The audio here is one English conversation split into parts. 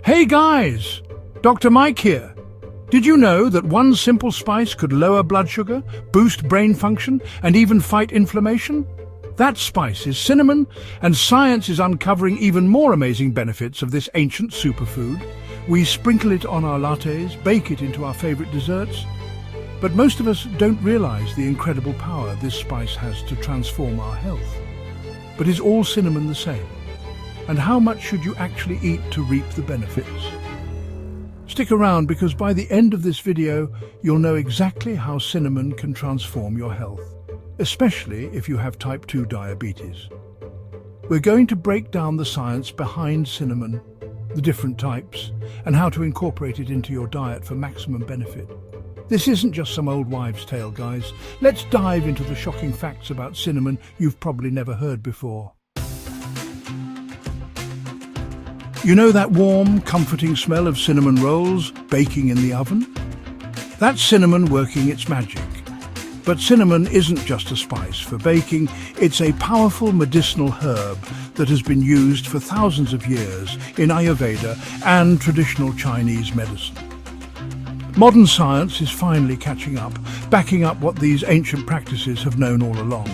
Hey guys, Dr. Mike here. Did you know that one simple spice could lower blood sugar, boost brain function, and even fight inflammation? That spice is cinnamon, and science is uncovering even more amazing benefits of this ancient superfood. We sprinkle it on our lattes, bake it into our favorite desserts. But most of us don't realize the incredible power this spice has to transform our health. But is all cinnamon the same? And how much should you actually eat to reap the benefits? Stick around, because by the end of this video, you'll know exactly how cinnamon can transform your health, especially if you have type 2 diabetes. We're going to break down the science behind cinnamon, the different types, and how to incorporate it into your diet for maximum benefit. This isn't just some old wives' tale, guys. Let's dive into the shocking facts about cinnamon you've probably never heard before. You know that warm, comforting smell of cinnamon rolls baking in the oven? That's cinnamon working its magic. But cinnamon isn't just a spice for baking, it's a powerful medicinal herb that has been used for thousands of years in Ayurveda and traditional Chinese medicine. Modern science is finally catching up, backing up what these ancient practices have known all along.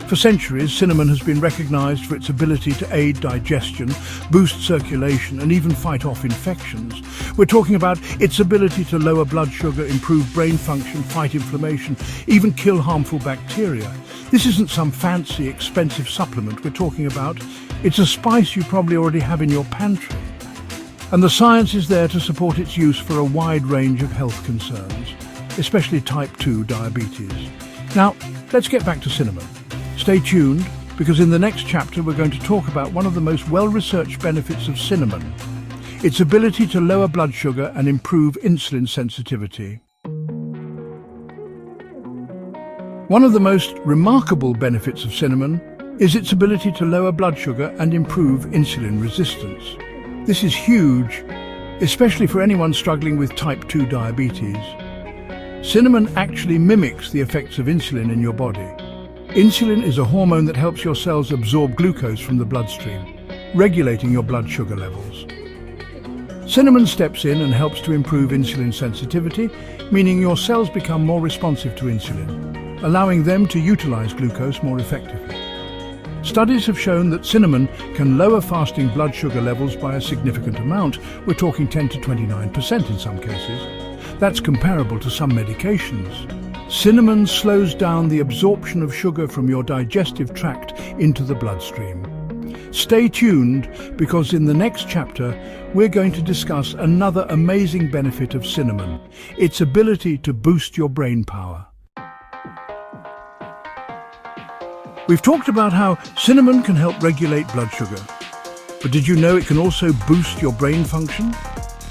For centuries, cinnamon has been recognized for its ability to aid digestion, boost circulation, and even fight off infections. We're talking about its ability to lower blood sugar, improve brain function, fight inflammation, even kill harmful bacteria. This isn't some fancy, expensive supplement we're talking about. It's a spice you probably already have in your pantry. And the science is there to support its use for a wide range of health concerns, especially type 2 diabetes. Now, let's get back to cinnamon. Stay tuned, because in the next chapter we're going to talk about one of the most well-researched benefits of cinnamon, its ability to lower blood sugar and improve insulin sensitivity. One of the most remarkable benefits of cinnamon is its ability to lower blood sugar and improve insulin resistance. This is huge, especially for anyone struggling with type 2 diabetes. Cinnamon actually mimics the effects of insulin in your body. Insulin is a hormone that helps your cells absorb glucose from the bloodstream, regulating your blood sugar levels. Cinnamon steps in and helps to improve insulin sensitivity, meaning your cells become more responsive to insulin, allowing them to utilize glucose more effectively. Studies have shown that cinnamon can lower fasting blood sugar levels by a significant amount. We're talking 10 to 29% in some cases. That's comparable to some medications. Cinnamon slows down the absorption of sugar from your digestive tract into the bloodstream. Stay tuned, because in the next chapter, we're going to discuss another amazing benefit of cinnamon, its ability to boost your brain power. We've talked about how cinnamon can help regulate blood sugar. But did you know it can also boost your brain function?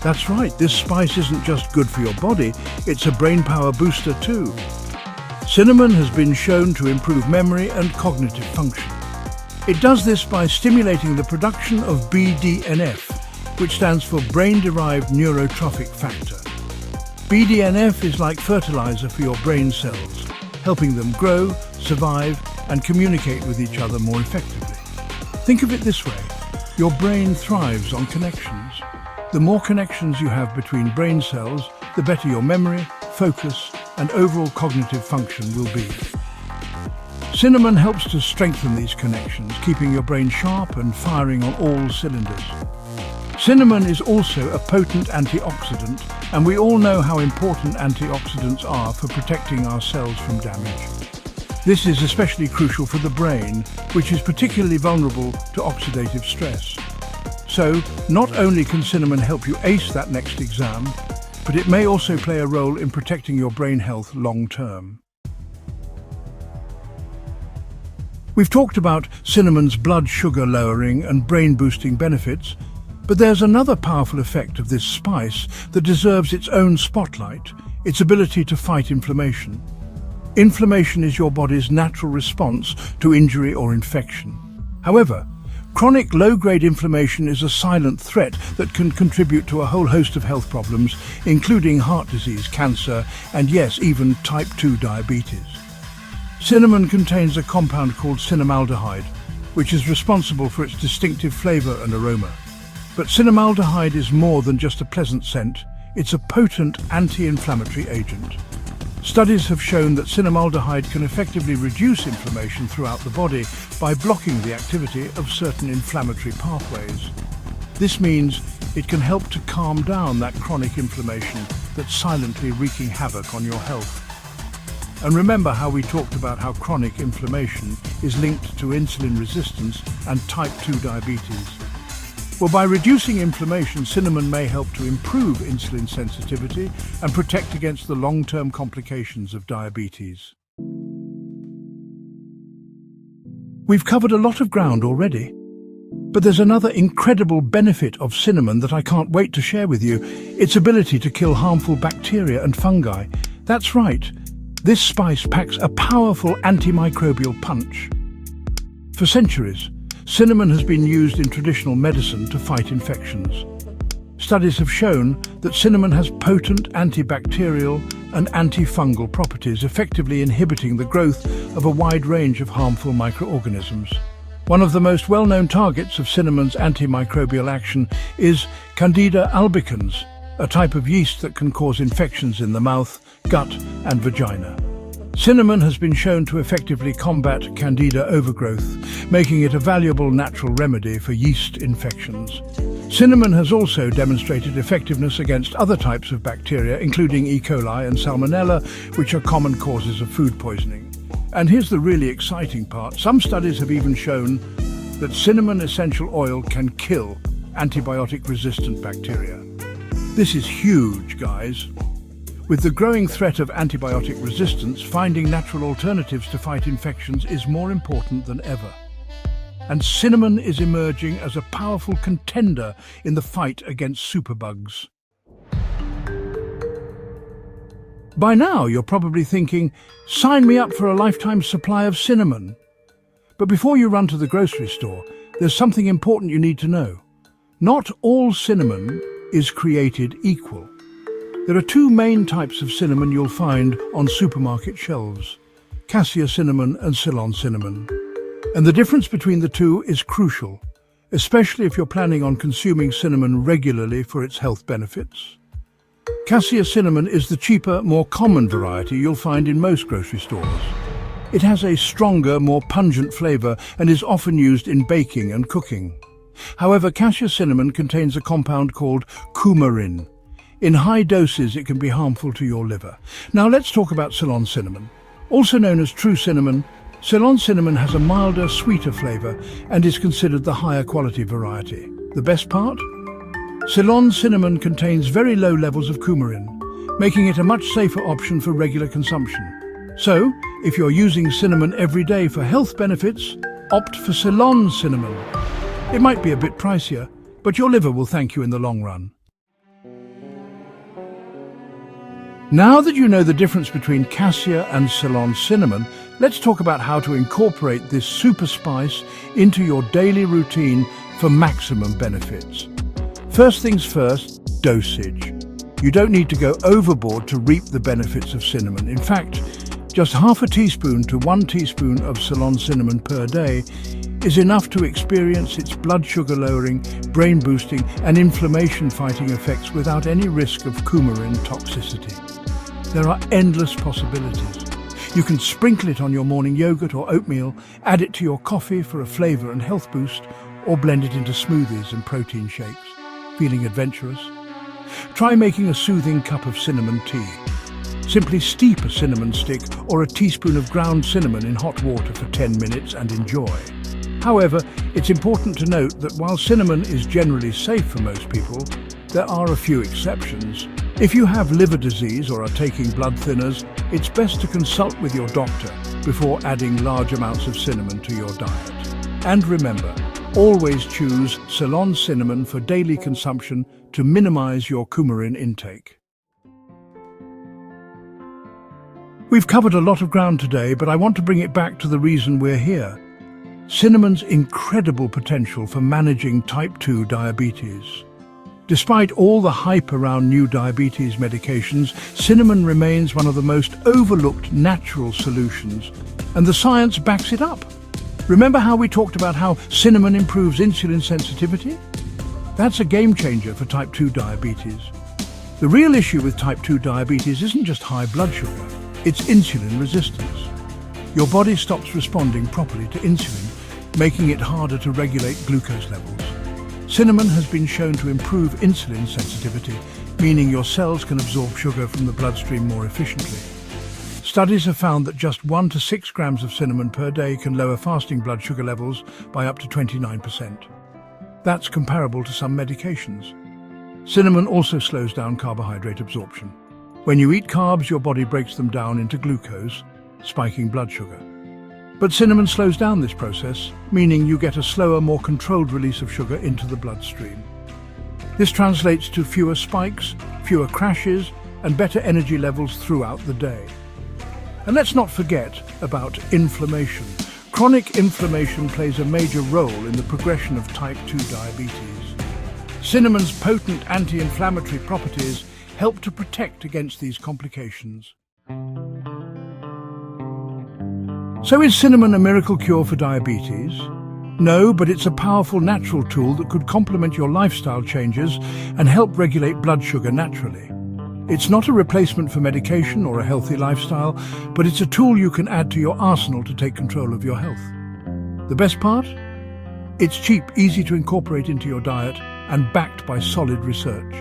That's right, this spice isn't just good for your body, it's a brain power booster too. Cinnamon has been shown to improve memory and cognitive function. It does this by stimulating the production of BDNF, which stands for brain-derived neurotrophic factor. BDNF is like fertilizer for your brain cells, helping them grow, survive, and communicate with each other more effectively. Think of it this way, your brain thrives on connections. The more connections you have between brain cells, the better your memory, focus, and overall cognitive function will be. Cinnamon helps to strengthen these connections, keeping your brain sharp and firing on all cylinders. Cinnamon is also a potent antioxidant, and we all know how important antioxidants are for protecting our cells from damage. This is especially crucial for the brain, which is particularly vulnerable to oxidative stress. So, not only can cinnamon help you ace that next exam, but it may also play a role in protecting your brain health long term. We've talked about cinnamon's blood sugar lowering and brain boosting benefits, but there's another powerful effect of this spice that deserves its own spotlight, its ability to fight inflammation. Inflammation is your body's natural response to injury or infection. However, chronic low-grade inflammation is a silent threat that can contribute to a whole host of health problems, including heart disease, cancer, and yes, even type 2 diabetes. Cinnamon contains a compound called cinnamaldehyde, which is responsible for its distinctive flavor and aroma. But cinnamaldehyde is more than just a pleasant scent. It's a potent anti-inflammatory agent. Studies have shown that cinnamaldehyde can effectively reduce inflammation throughout the body by blocking the activity of certain inflammatory pathways. This means it can help to calm down that chronic inflammation that's silently wreaking havoc on your health. And remember how we talked about how chronic inflammation is linked to insulin resistance and type 2 diabetes. Well, by reducing inflammation, cinnamon may help to improve insulin sensitivity and protect against the long-term complications of diabetes. We've covered a lot of ground already, but there's another incredible benefit of cinnamon that I can't wait to share with you: its ability to kill harmful bacteria and fungi. That's right, this spice packs a powerful antimicrobial punch. For centuries, cinnamon has been used in traditional medicine to fight infections. Studies have shown that cinnamon has potent antibacterial and antifungal properties, effectively inhibiting the growth of a wide range of harmful microorganisms. One of the most well-known targets of cinnamon's antimicrobial action is Candida albicans, a type of yeast that can cause infections in the mouth, gut, and vagina. Cinnamon has been shown to effectively combat Candida overgrowth, making it a valuable natural remedy for yeast infections. Cinnamon has also demonstrated effectiveness against other types of bacteria, including E. coli and Salmonella, which are common causes of food poisoning. And here's the really exciting part. Some studies have even shown that cinnamon essential oil can kill antibiotic-resistant bacteria. This is huge, guys. With the growing threat of antibiotic resistance, finding natural alternatives to fight infections is more important than ever. And cinnamon is emerging as a powerful contender in the fight against superbugs. By now, you're probably thinking, sign me up for a lifetime supply of cinnamon. But before you run to the grocery store, there's something important you need to know. Not all cinnamon is created equal. There are two main types of cinnamon you'll find on supermarket shelves: cassia cinnamon and Ceylon cinnamon. And the difference between the two is crucial, especially if you're planning on consuming cinnamon regularly for its health benefits. Cassia cinnamon is the cheaper, more common variety you'll find in most grocery stores. It has a stronger, more pungent flavor and is often used in baking and cooking. However, cassia cinnamon contains a compound called coumarin. In high doses, it can be harmful to your liver. Now let's talk about Ceylon cinnamon. Also known as true cinnamon, Ceylon cinnamon has a milder, sweeter flavor and is considered the higher quality variety. The best part? Ceylon cinnamon contains very low levels of coumarin, making it a much safer option for regular consumption. So, if you're using cinnamon every day for health benefits, opt for Ceylon cinnamon. It might be a bit pricier, but your liver will thank you in the long run. Now that you know the difference between cassia and Ceylon cinnamon, let's talk about how to incorporate this super spice into your daily routine for maximum benefits. First things first, dosage. You don't need to go overboard to reap the benefits of cinnamon. In fact, just half a teaspoon to 1 teaspoon of Ceylon cinnamon per day is enough to experience its blood sugar lowering, brain boosting, and inflammation fighting effects without any risk of coumarin toxicity. There are endless possibilities. You can sprinkle it on your morning yogurt or oatmeal, add it to your coffee for a flavor and health boost, or blend it into smoothies and protein shakes. Feeling adventurous? Try making a soothing cup of cinnamon tea. Simply steep a cinnamon stick or a teaspoon of ground cinnamon in hot water for 10 minutes and enjoy. However, it's important to note that while cinnamon is generally safe for most people, there are a few exceptions. If you have liver disease or are taking blood thinners, it's best to consult with your doctor before adding large amounts of cinnamon to your diet. And remember, always choose Ceylon cinnamon for daily consumption to minimize your coumarin intake. We've covered a lot of ground today, but I want to bring it back to the reason we're here: cinnamon's incredible potential for managing type 2 diabetes. Despite all the hype around new diabetes medications, cinnamon remains one of the most overlooked natural solutions, and the science backs it up. Remember how we talked about how cinnamon improves insulin sensitivity? That's a game changer for type 2 diabetes. The real issue with type 2 diabetes isn't just high blood sugar, it's insulin resistance. Your body stops responding properly to insulin, making it harder to regulate glucose levels. Cinnamon has been shown to improve insulin sensitivity, meaning your cells can absorb sugar from the bloodstream more efficiently. Studies have found that just 1 to 6 grams of cinnamon per day can lower fasting blood sugar levels by up to 29%. That's comparable to some medications. Cinnamon also slows down carbohydrate absorption. When you eat carbs, your body breaks them down into glucose, spiking blood sugar. But cinnamon slows down this process, meaning you get a slower, more controlled release of sugar into the bloodstream. This translates to fewer spikes, fewer crashes, and better energy levels throughout the day. And let's not forget about inflammation. Chronic inflammation plays a major role in the progression of type 2 diabetes. Cinnamon's potent anti-inflammatory properties help to protect against these complications. So is cinnamon a miracle cure for diabetes? No, but it's a powerful natural tool that could complement your lifestyle changes and help regulate blood sugar naturally. It's not a replacement for medication or a healthy lifestyle, but it's a tool you can add to your arsenal to take control of your health. The best part? It's cheap, easy to incorporate into your diet, and backed by solid research.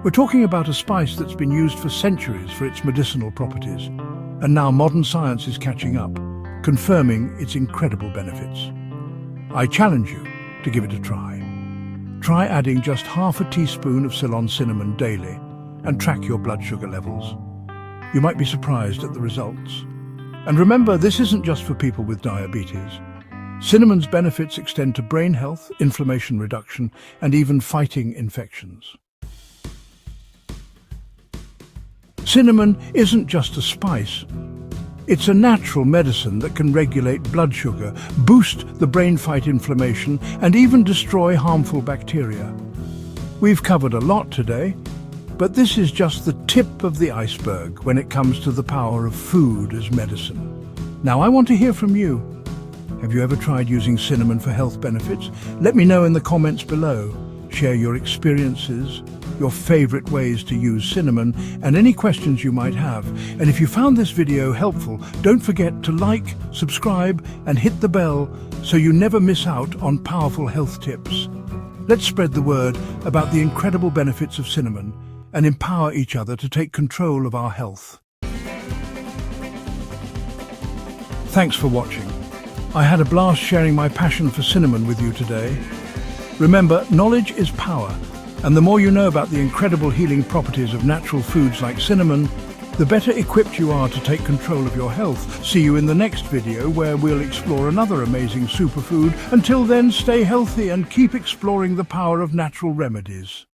We're talking about a spice that's been used for centuries for its medicinal properties, and now modern science is catching up, confirming its incredible benefits. I challenge you to give it a try. Try adding just half a teaspoon of Ceylon cinnamon daily and track your blood sugar levels. You might be surprised at the results. And remember, this isn't just for people with diabetes. Cinnamon's benefits extend to brain health, inflammation reduction, and even fighting infections. Cinnamon isn't just a spice. It's a natural medicine that can regulate blood sugar, boost the brain fight inflammation, and even destroy harmful bacteria. We've covered a lot today, but this is just the tip of the iceberg when it comes to the power of food as medicine. Now I want to hear from you. Have you ever tried using cinnamon for health benefits? Let me know in the comments below. Share your experiences, your favorite ways to use cinnamon, and any questions you might have. And if you found this video helpful, don't forget to like, subscribe, and hit the bell so you never miss out on powerful health tips. Let's spread the word about the incredible benefits of cinnamon and empower each other to take control of our health. Thanks for watching. I had a blast sharing my passion for cinnamon with you today. Remember, knowledge is power, and the more you know about the incredible healing properties of natural foods like cinnamon, the better equipped you are to take control of your health. See you in the next video where we'll explore another amazing superfood. Until then, stay healthy and keep exploring the power of natural remedies.